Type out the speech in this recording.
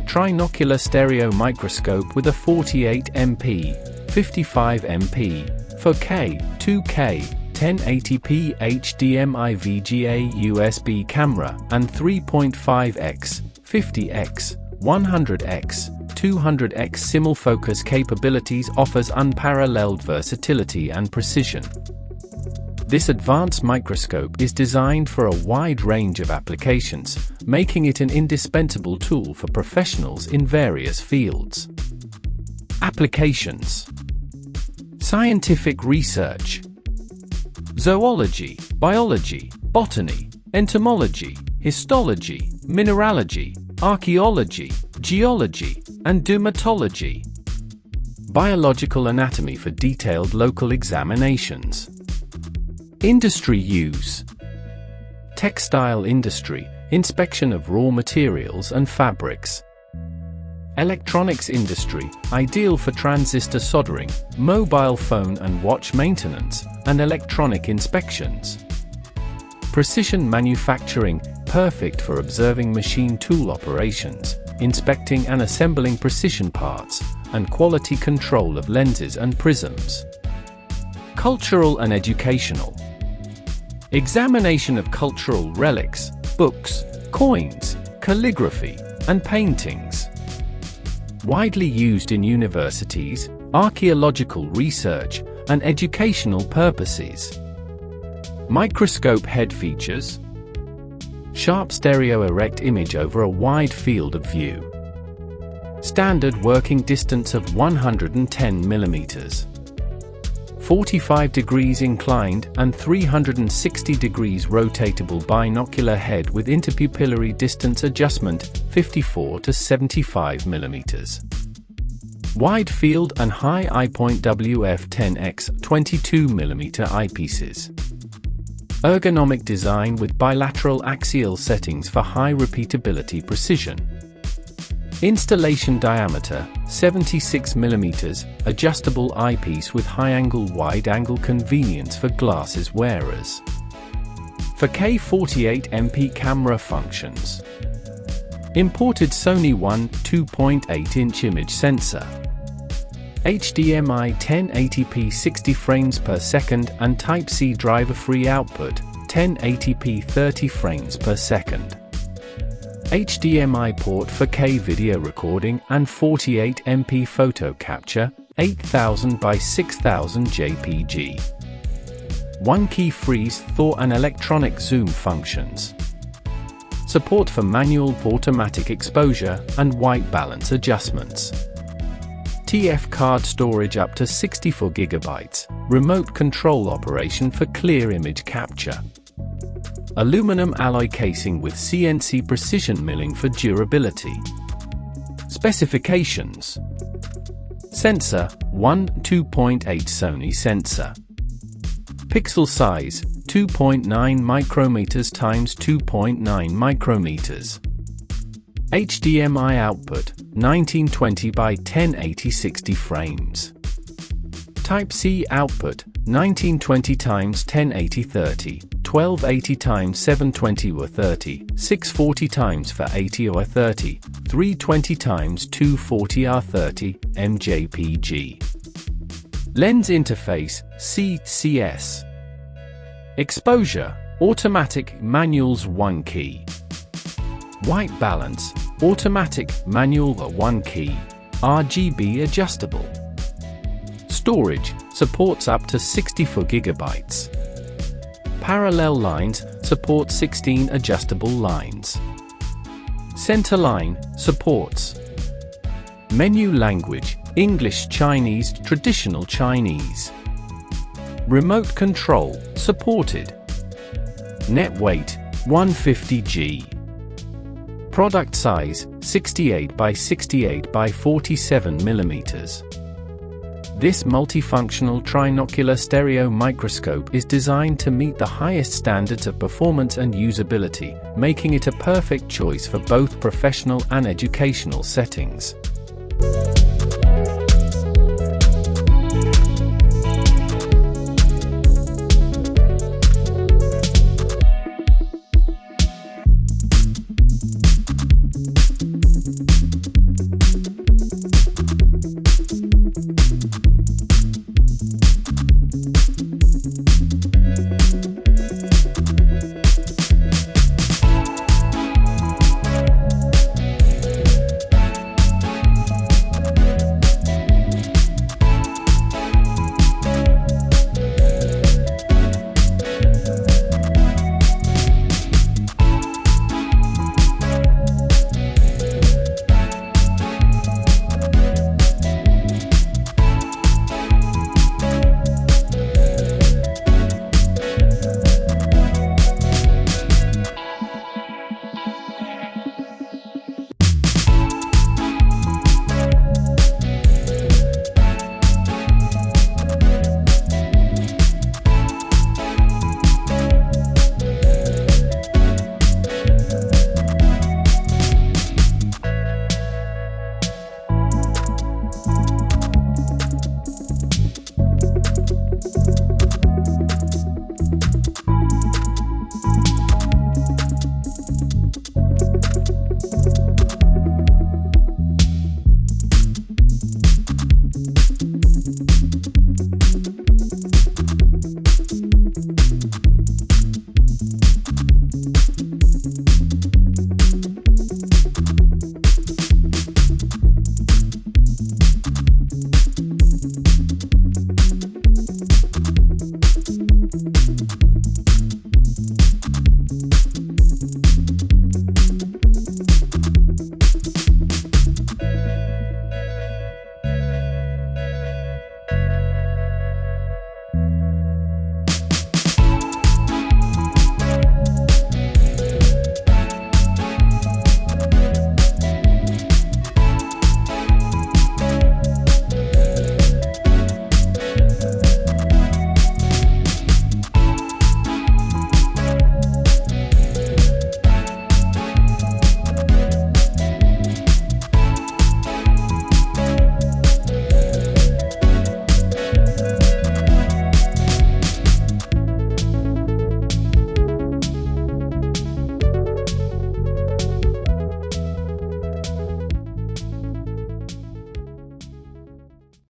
Trinocular Stereo Microscope with a 48MP, 55MP, 4K, 2K, 1080p HDMI VGA USB camera, and 3.5x, 50x, 100x, 200x Simul-Focus capabilities offers unparalleled versatility and precision. This advanced microscope is designed for a wide range of applications, making it an indispensable tool for professionals in various fields. Applications: scientific research, zoology, biology, botany, entomology, histology, mineralogy, archaeology, geology, and dermatology. Biological anatomy for detailed local examinations. Industry use: textile industry, inspection of raw materials and fabrics. Electronics industry, ideal for transistor soldering, mobile phone and watch maintenance, and electronic inspections. Precision manufacturing, perfect for observing machine tool operations, inspecting and assembling precision parts, and quality control of lenses and prisms. Cultural and educational. Examination of cultural relics, books, coins, calligraphy, and paintings. Widely used in universities, archaeological research, and educational purposes. Microscope head features: sharp stereo erect image over a wide field of view. Standard working distance of 110 mm. 45 degrees inclined and 360 degrees rotatable binocular head with interpupillary distance adjustment 54 to 75 mm. Wide field and high eye-point WF-10x 22 mm eyepieces. Ergonomic design with bilateral axial settings for high repeatability precision. Installation diameter 76 mm, adjustable eyepiece with high-angle wide-angle convenience for glasses wearers. 4K 48MP camera functions. Imported Sony 2.8-inch image sensor. HDMI 1080p 60 frames per second and Type-C driver-free output 1080p 30 frames per second. HDMI port for 4K video recording and 48MP photo capture, 8000 by 6000 JPG. 1-key freeze, thaw and electronic zoom functions. Support for manual automatic exposure and white balance adjustments. TF card storage up to 64 GB, remote control operation for clear image capture. Aluminum alloy casing with CNC precision milling for durability. Specifications: sensor 2.8 Sony sensor. Pixel size 2.9 micrometers x 2.9 micrometers. HDMI output 1920 by 1080 60 frames. Type-C output 1920 x 1080 30, 1280 x 720 or 30, 640 x 480 or 30, 320 x 240 or 30 mJPG. Lens interface CCS. Exposure automatic, manuals 1 key. White balance automatic, manual 1 key. RGB adjustable. Storage supports up to 64 GB. Parallel lines support 16 adjustable lines. Center line supports. Menu language English, Chinese, traditional Chinese. Remote control supported. Net weight 150 g. Product size 68 by 68 by 47 mm. This multifunctional trinocular stereo microscope is designed to meet the highest standards of performance and usability, making it a perfect choice for both professional and educational settings.